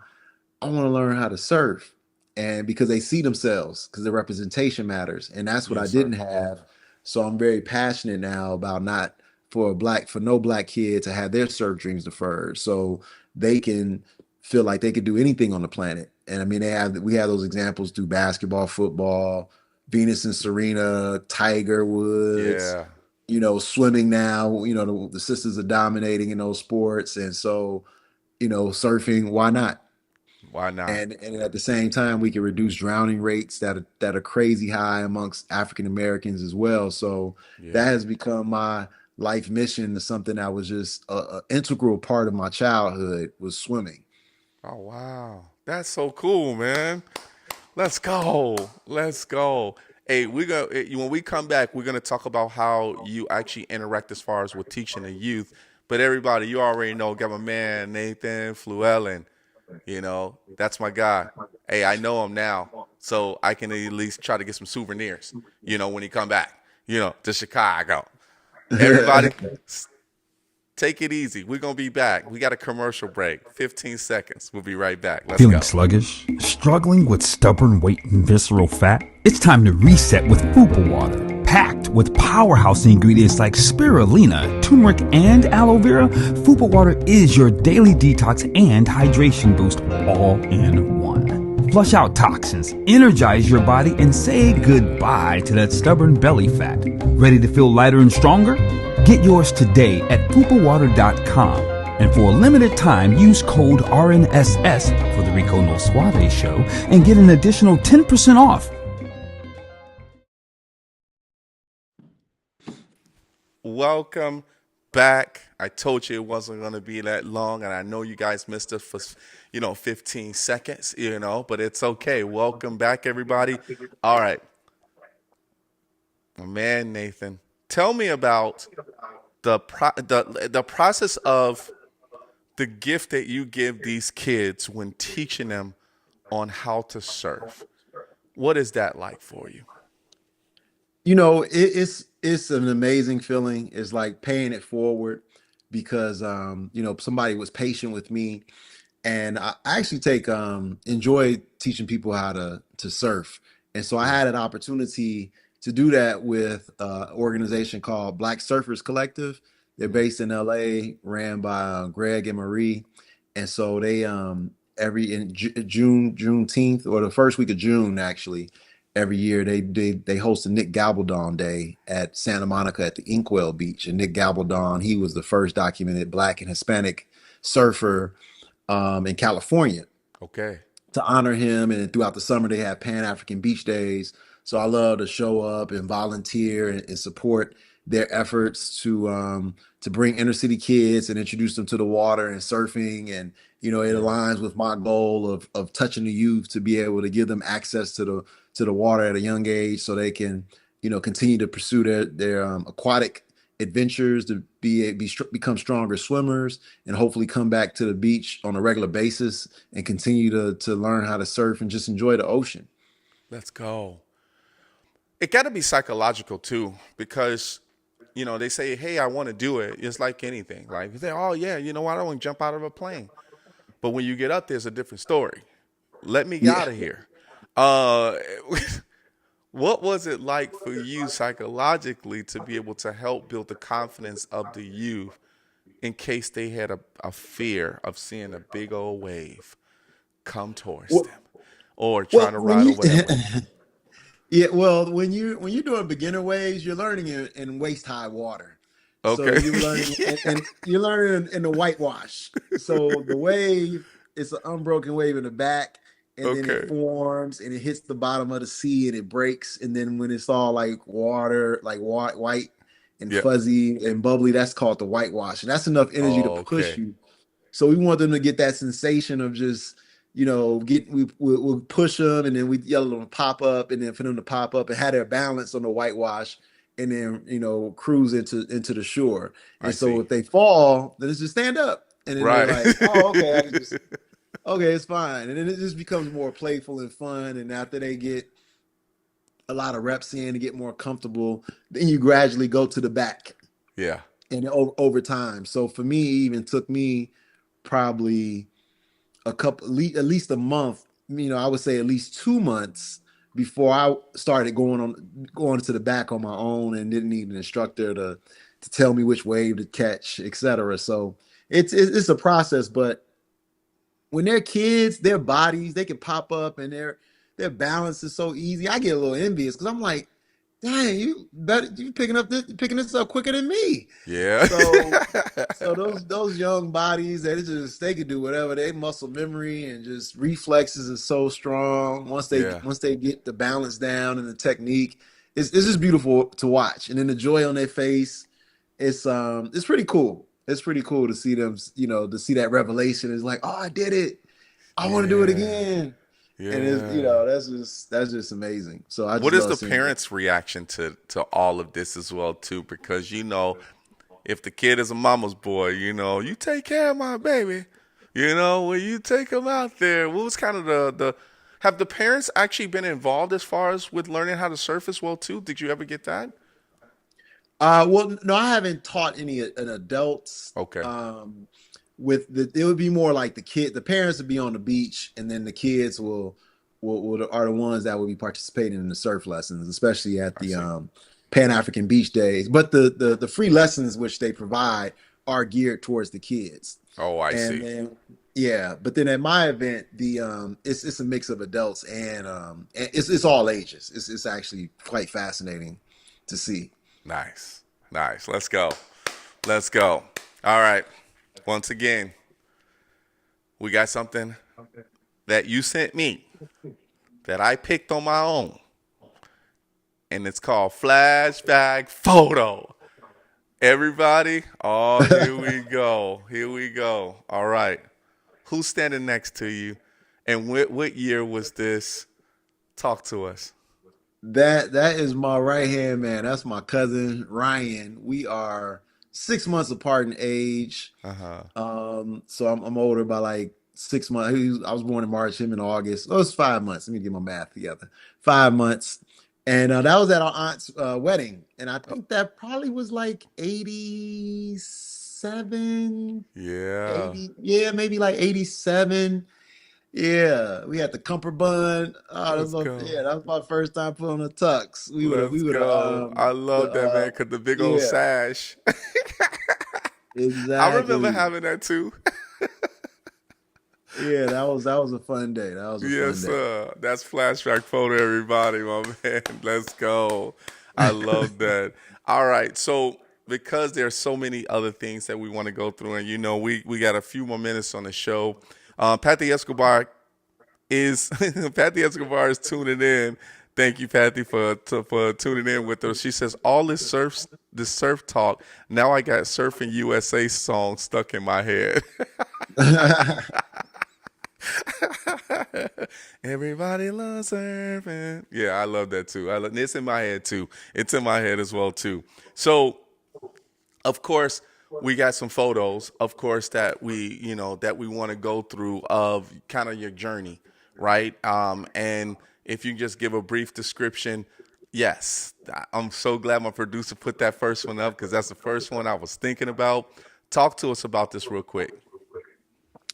I want to learn how to surf." And because they see themselves, because the representation matters. And that's what I Yes, didn't sir. have. So I'm very passionate now about not for no Black kid to have their surf dreams deferred. So they can feel like they could do anything on the planet. And I mean, we have those examples through basketball, football, Venus and Serena, Tiger Woods, Yeah. swimming now, the sisters are dominating in those sports. And so, surfing, why not? Why not? And at the same time, we can reduce drowning rates that are crazy high amongst African Americans as well. So that Yeah. has become my life mission to something that was just a integral part of my childhood was swimming. Oh, wow. That's so cool, man. Let's go. Let's go. Hey, when we come back, we're gonna talk about how you actually interact as far as with teaching the youth. But everybody, you already know, got my man Nathan Fluellen. That's my guy. Hey, I know him now, so I can at least try to get some souvenirs. When he come back, to Chicago. Everybody, take it easy. We're gonna be back. We got a commercial break. 15 seconds. We'll be right back. Let's Feeling go. sluggish? Struggling with stubborn weight and visceral fat? It's time to reset with Fupa Water. Packed with powerhouse ingredients like spirulina, turmeric, and aloe vera, Fupa Water is your daily detox and hydration boost all in one. Flush out toxins, energize your body, and say goodbye to that stubborn belly fat. Ready to feel lighter and stronger? Get yours today at fupawater.com. And for a limited time, use code RNSS for the Rico No Suave show and get an additional 10% off. Welcome back. I told you it wasn't going to be that long, and I know you guys missed it for 15 seconds, but it's okay. Welcome back, everybody. All right. My man, Nathan, tell me about the process of the gift that you give these kids when teaching them on how to surf. What is that like for you? It's an amazing feeling. It's like paying it forward because somebody was patient with me, and I actually take enjoy teaching people how to surf. And so I Yeah. had an opportunity to do that with an organization called Black Surfers Collective. They're Mm. based in LA, ran by Greg and Marie. And so they every in Juneteenth, or the first week of June actually, every year they host a Nick Gabaldon Day at Santa Monica at the Inkwell Beach. And Nick Gabaldon, he was the first documented Black and Hispanic surfer in California. Okay. To honor him, and throughout the summer they have Pan African Beach Days. So I love to show up and volunteer and support their efforts to bring inner city kids and introduce them to the water and surfing. And it Yeah. aligns with my goal of touching the youth to be able to give them access to the water at a young age so they can continue to pursue their aquatic adventures, to become stronger swimmers, and hopefully come back to the beach on a regular basis and continue to learn how to surf and just enjoy the ocean. Let's go. It got to be psychological too, because they say, "Hey, I want to do it." It's like anything. Like you say, "Oh yeah, you know what? I want to jump out of a plane," but when you get up, there's a different story. Let me get Yeah. out of here. Uh, what was it like for you psychologically to be able to help build the confidence of the youth in case they had a fear of seeing a big old wave come towards Well, them or trying well, to when ride or you whatever? Yeah, well, when you're doing beginner waves, you're learning in waist high water. So Okay. you're learning and you're learning in the whitewash. So the wave is an unbroken wave in the back, and then it Okay. forms and it hits the bottom of the sea and it breaks. And then when it's all like water, like white and Yeah. fuzzy and bubbly, that's called the whitewash. And that's enough energy to push Okay. you. So we want them to get that sensation of just, we'll push them and then we yell them to pop up and then for them to pop up and have their balance on the whitewash and then, cruise into the shore. I And so see. if they fall, then it's just stand up. And then they're Right. like, oh, okay, I can just, okay, it's fine. And then it just becomes more playful and fun. And after they get a lot of reps in and get more comfortable, then you gradually go to the back Yeah. and over time. So for me, it even took me probably at least a month, I would say at least 2 months before I started going to the back on my own and didn't need an instructor to tell me which wave to catch, etc. So it's a process, but when they're kids, their bodies, they can pop up and their balance is so easy. I get a little envious because I'm like, dang, you picking this up quicker than me. Yeah. So so those young bodies, they could do whatever. They muscle memory and just reflexes is so strong. Yeah. Once they get the balance down and the technique, it's just beautiful to watch. And then the joy on their face, it's pretty cool. It's pretty cool to see them, to see that revelation. It's like, oh, I did it. I want to do it Yeah. again. And it's, Yeah. that's just amazing. So I What just is love the seeing that. parents' reaction to all of this as well too? Because if the kid is a mama's boy, you take care of my baby. When you take him out there, what was kind of the have the parents actually been involved as far as with learning how to surf as well too? Did you ever get that? Well, no, I haven't taught any an adults. Okay, It would be more like the parents would be on the beach, and then the kids are the ones that will be participating in the surf lessons, especially at I the see. Pan African Beach Days. But the free lessons which they provide are geared towards the kids, Oh, I and see. then yeah. But then at my event, it's a mix of adults and it's all ages. It's actually quite fascinating to see. Nice, nice. Let's go. Let's go. All right. Once again, we got something that you sent me that I picked on my own, and it's called Flashback Photo. Everybody, oh, here we go. Here we go. All right. Who's standing next to you? And what year was this? Talk to us. That is my right hand man. That's my cousin Ryan. We are 6 months apart in age. Uh huh. So I'm older by like 6 months. I was born in March, him in August. Oh, it's 5 months. Let me get my math together. 5 months, and that was at our aunt's wedding, and I think that probably was like 87, Yeah. 80. Yeah, maybe like 87. Yeah, we had the cummerbund. Let's go. Yeah, that was my first time putting on a tux. We Let's would go. I love that, man, because the big old yeah, sash. I remember exactly. having that too. Yeah, that was a fun day. That was a Yes, fun day. sir. That's flashback photo, everybody, my man. Let's go. I love that. All right. So, because there's so many other things that we want to go through, and we got a few more minutes on the show. Patty Escobar is Patty Escobar is tuning in. Thank you, Patty, for tuning in with us. She says all this surf talk. Now I got Surfing USA song stuck in my head. Everybody loves surfing. Yeah, I love that too. It's in my head too. It's in my head as well too. So, of course, we got some photos, of course, that we want to go through of kind of your journey, right? And if you just give a brief description, yes, I'm so glad my producer put that first one up because that's the first one I was thinking about. Talk to us about this real quick.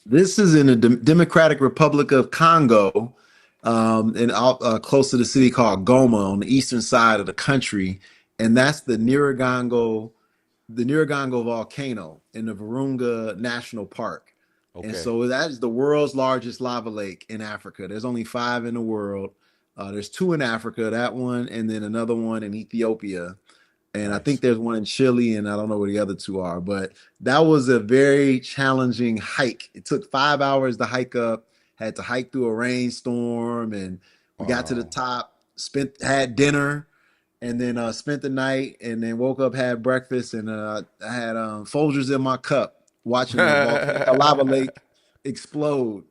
This is in the Democratic Republic of Congo, close to the city called Goma on the eastern side of the country, and that's the Nyiragongo volcano in the Virunga National Park. And Okay. so that is the world's largest lava lake in Africa. There's only five in the world. There's two in Africa, that one, and then another one in Ethiopia. And I think Nice. there's one in Chile, and I don't know where the other two are. But that was a very challenging hike. It took 5 hours to hike up. Had to hike through a rainstorm, and we got to the Wow. top. Had dinner, and then spent the night, and then woke up, had breakfast, and I had Folgers in my cup, watching a lava lake explode.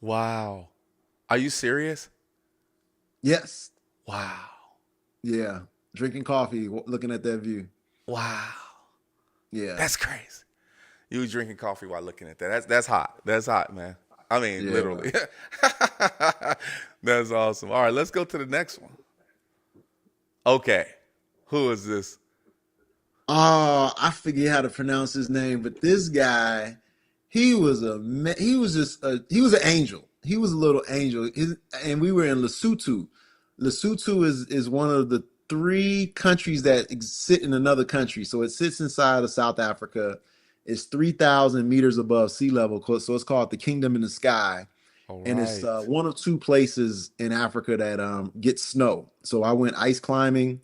Wow. Are you serious? Yes, Wow. yeah, drinking coffee, looking at that view. Wow. Yeah, That's crazy. You was drinking coffee while looking at that. That's hot. That's hot, man. I mean, yeah. literally. That's awesome. All right, let's go to the next one. Okay. Who is this? Oh, I forget how to pronounce his name, but this guy, he was just he was an angel. He was a little angel. And we were in Lesotho. Lesotho is one of the three countries that sit in another country. So it sits inside of South Africa. It's 3,000 meters above sea level, so it's called the Kingdom in the Sky, All and it's right. one of two places in Africa that gets snow. So I went ice climbing.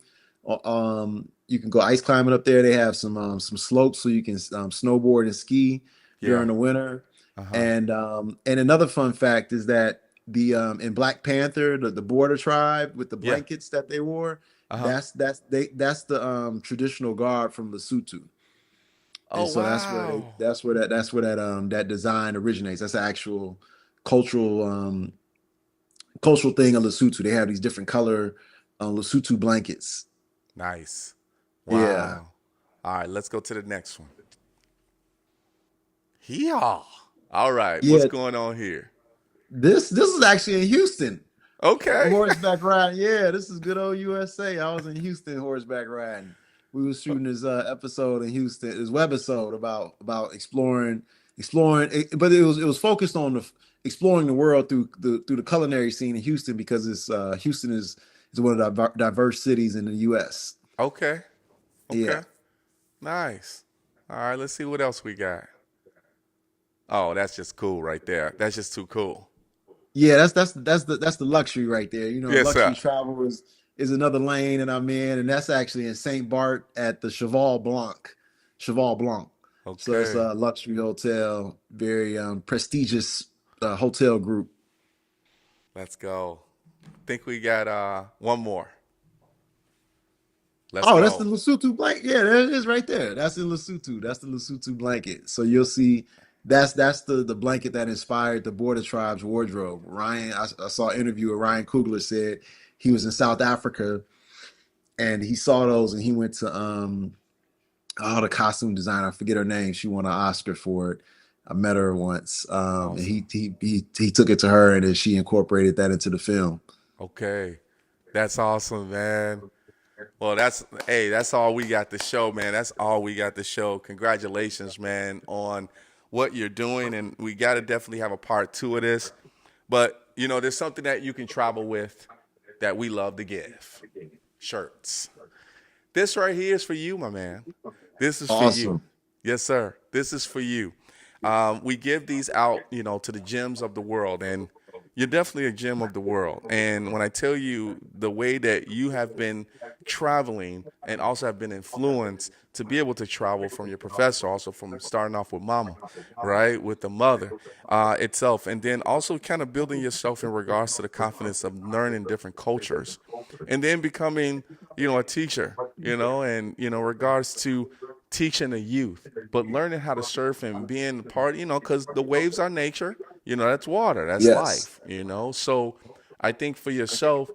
You can go ice climbing up there. They have some slopes so you can snowboard and ski Yeah. during the winter. Uh-huh. And another fun fact is that the in Black Panther, the border tribe with the Yeah. blankets that they wore, Uh-huh. that's the traditional guard from Lesotho. Oh, And so wow. that's where that design originates. That's the actual cultural cultural thing of Lesotho. They have these different color Lesotho blankets. Nice. Yeah. Wow. All right, let's go to the next one. Yeehaw. All right, what's Yeah. going on here? This is actually in Houston. Okay. Horseback riding. Yeah, this is good old USA. I was in Houston horseback riding. We was shooting this episode in Houston, this webisode about exploring but it was focused on the exploring the world through the culinary scene in Houston because it's Houston is one of the diverse cities in the US. Okay. Yeah. Okay. Nice. All right, let's see what else we got. Oh, that's just cool right there. That's just too cool. Yeah, that's the luxury right there. Yes, Luxury sir. travel is another lane that I'm in, and that's actually in Saint Bart at the Cheval Blanc. Cheval Blanc. So it's Okay. a luxury hotel, very prestigious hotel group. Let's go. Think we got one more. Let's Oh, that's the go. Lesotho blanket. Yeah, there it is right there. That's in Lesotho. That's the Lesotho blanket. So you'll see that's the blanket that inspired the Border Tribes wardrobe. I saw an interview where Ryan Coogler said he was in South Africa and he saw those and he went to the costume designer. I forget her name. She won an Oscar for it. I met her once. And Awesome. he took it to her and then she incorporated that into the film. Okay. That's awesome, man. Well, that's all we got to show, man. That's all we got to show. Congratulations, man, on what you're doing, and we got to definitely have a part two of this. But there's something that you can travel with that we love to give: shirts. This right here is for you, my man. This is for you. Awesome. Yes, sir. This is for you. We give these out, to the gems of the world, and you're definitely a gem of the world. And when I tell you the way that you have been traveling and also have been influenced to be able to travel from your professor, also from starting off with mama, right, with the mother itself, and then also kind of building yourself in regards to the confidence of learning different cultures, and then becoming, a teacher, and regards to teaching the youth, but learning how to surf and being part, because the waves are nature, that's water, that's Yes. life, So I think for yourself,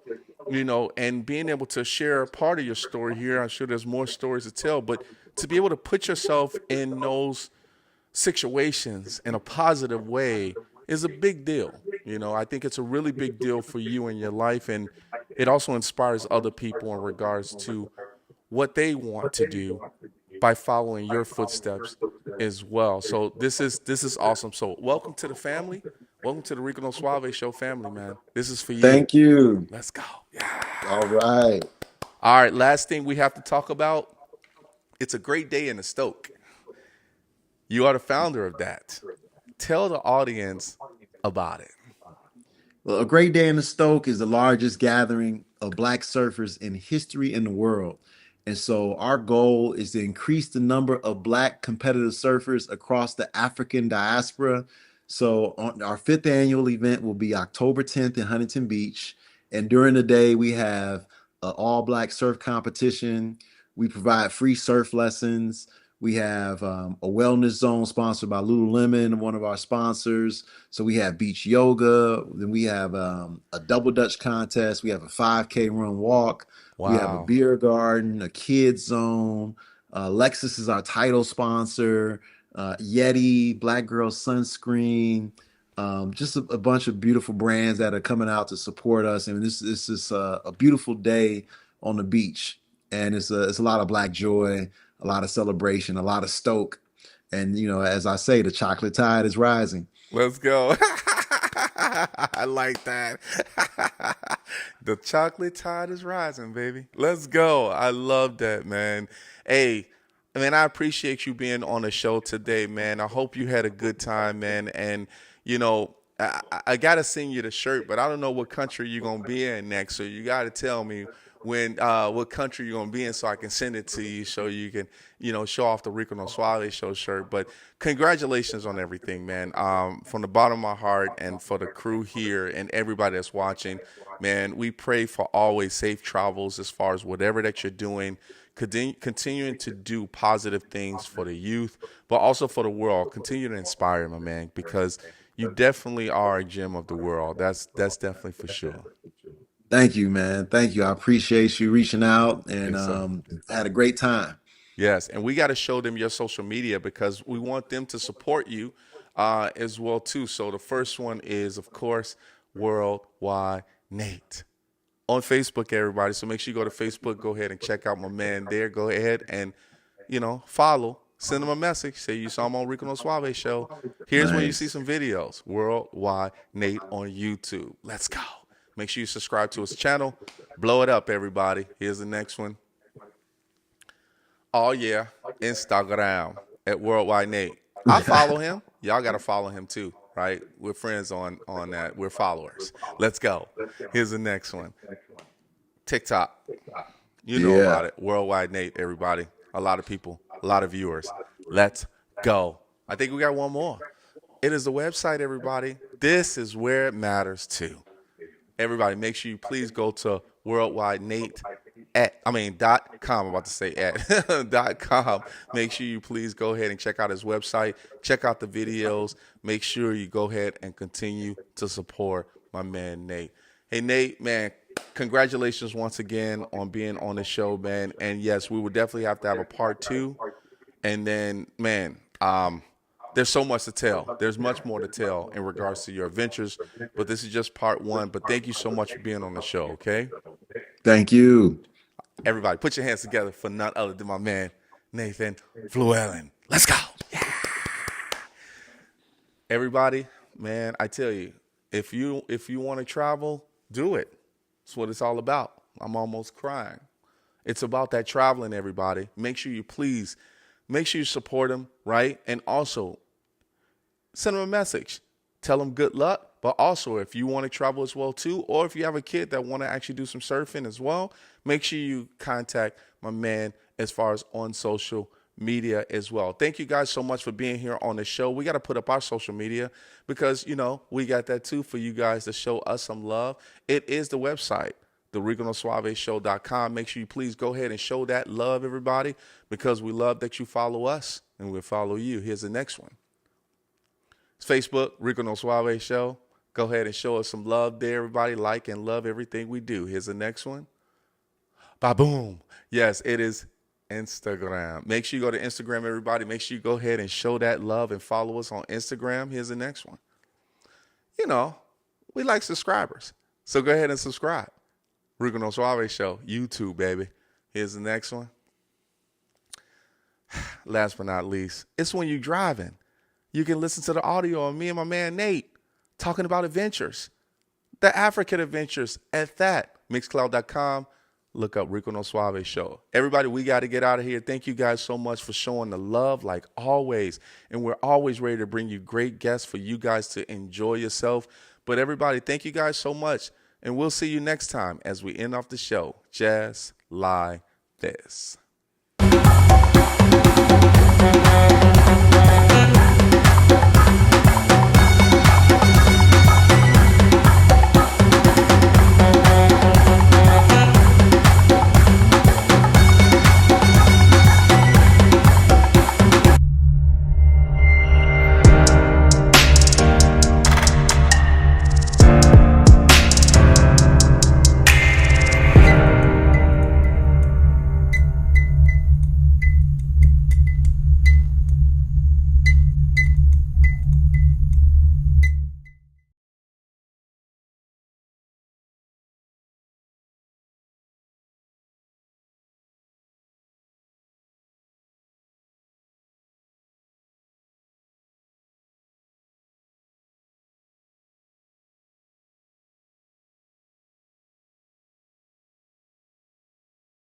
and being able to share part of your story here, I'm sure there's more stories to tell, but to be able to put yourself in those situations in a positive way is a big deal. I think it's a really big deal for you in your life, and it also inspires other people in regards to what they want to do by following your footsteps as well. So this is awesome. So welcome to the family. Welcome to the Rico No Suave Show family, man. This is for you. Thank you. Let's go. Yeah. All right. All right. Last thing we have to talk about. It's a great day in the Stoke. You are the founder of that. Tell the audience about it. Well, a great day in the Stoke is the largest gathering of black surfers in history in the world. And so our goal is to increase the number of black competitive surfers across the African diaspora. So our fifth annual event will be October 10th in Huntington Beach. And during the day, we have an all black surf competition. We provide free surf lessons. We have a wellness zone sponsored by Lululemon, one of our sponsors. So we have beach yoga. Then we have a double dutch contest. We have a 5K run walk. We have a Wow. beer garden, a kids zone. Lexus is our title sponsor. Yeti, Black Girl Sunscreen. Just a bunch of beautiful brands that are coming out to support us. And this is a beautiful day on the beach, and it's a lot of black joy, a lot of celebration, a lot of stoke, and as I say, the chocolate tide is rising. Let's go. I like that. The chocolate tide is rising, baby. Let's go. I love that, man. Hey, man, I appreciate you being on the show today, man. I hope you had a good time, man. And, I got to send you the shirt, but I don't know what country you're going to be in next. So you got to tell me what country you're gonna be in so I can send it to you so you can show off the Rico No Suave show shirt. But congratulations on everything, man. From the bottom of my heart and for the crew here and everybody that's watching, man, we pray for always safe travels as far as whatever that you're doing, continuing to do positive things for the youth, but also for the world. Continue to inspire, my man, because you definitely are a gem of the world. That's definitely for sure. Thank you, man. Thank you. I appreciate you reaching out, and Yes, sir. had a great time. Yes, and we got to show them your social media because we want them to support you as well too. So the first one is, of course, Worldwide Nate on Facebook, everybody. So make sure you go to Facebook. Go ahead and check out my man there. Go ahead and follow. Send him a message. Say you saw him on Rico No Suave show. Here's when you see Nice. some videos. Worldwide Nate on YouTube. Let's go. Make sure you subscribe to his channel. Blow it up, everybody. Here's the next one. Oh yeah, Instagram at Worldwide Nate. I follow him. Y'all gotta follow him too, right? We're friends on that. We're followers. Let's go. Here's the next one. TikTok. You know Yeah. about it. Worldwide Nate, everybody. A lot of people, a lot of viewers. Let's go. I think we got one more. It is the website, everybody. This is where it matters too. Everybody, make sure you please go to Worldwide Nate .com. I'm about to say at .com. Make sure you please go ahead and check out his website. Check out the videos. Make sure you go ahead and continue to support my man Nate. Hey Nate, man, congratulations once again on being on the show, man. And yes, we will definitely have to have a part 2. And then, man, there's so much to tell. There's much more to tell in regards to your adventures, but this is just part 1. But thank you so much for being on the show, okay? Thank you. Everybody, put your hands together for none other than my man, Nathan Fluellen. Let's go. Yeah. Everybody, man, I tell you, if you want to travel, do it. That's what it's all about. I'm almost crying. It's about that traveling, everybody. Make sure you support them, right? And also, send them a message. Tell them good luck. But also, if you want to travel as well, too, or if you have a kid that want to actually do some surfing as well, make sure you contact my man as far as on social media as well. Thank you guys so much for being here on the show. We got to put up our social media because, we got that, too, for you guys to show us some love. It is the website, theRicoNoSuaveShow.com. Make sure you please go ahead and show that love, everybody, because we love that you follow us and we'll follow you. Here's the next one. It's Facebook, Rico No Suave Show. Go ahead and show us some love there, everybody. Like and love everything we do. Here's the next one. Ba-boom. Yes, it is Instagram. Make sure you go to Instagram, everybody. Make sure you go ahead and show that love and follow us on Instagram. Here's the next one. We like subscribers. So go ahead and subscribe. Rico No Suave Show, YouTube, baby. Here's the next one. Last but not least, it's when you're driving. You can listen to the audio of me and my man Nate talking about adventures, the African adventures at that. Mixcloud.com. Look up Rico No Suave Show. Everybody, we got to get out of here. Thank you guys so much for showing the love like always. And we're always ready to bring you great guests for you guys to enjoy yourself. But everybody, thank you guys so much. And we'll see you next time as we end off the show just like this.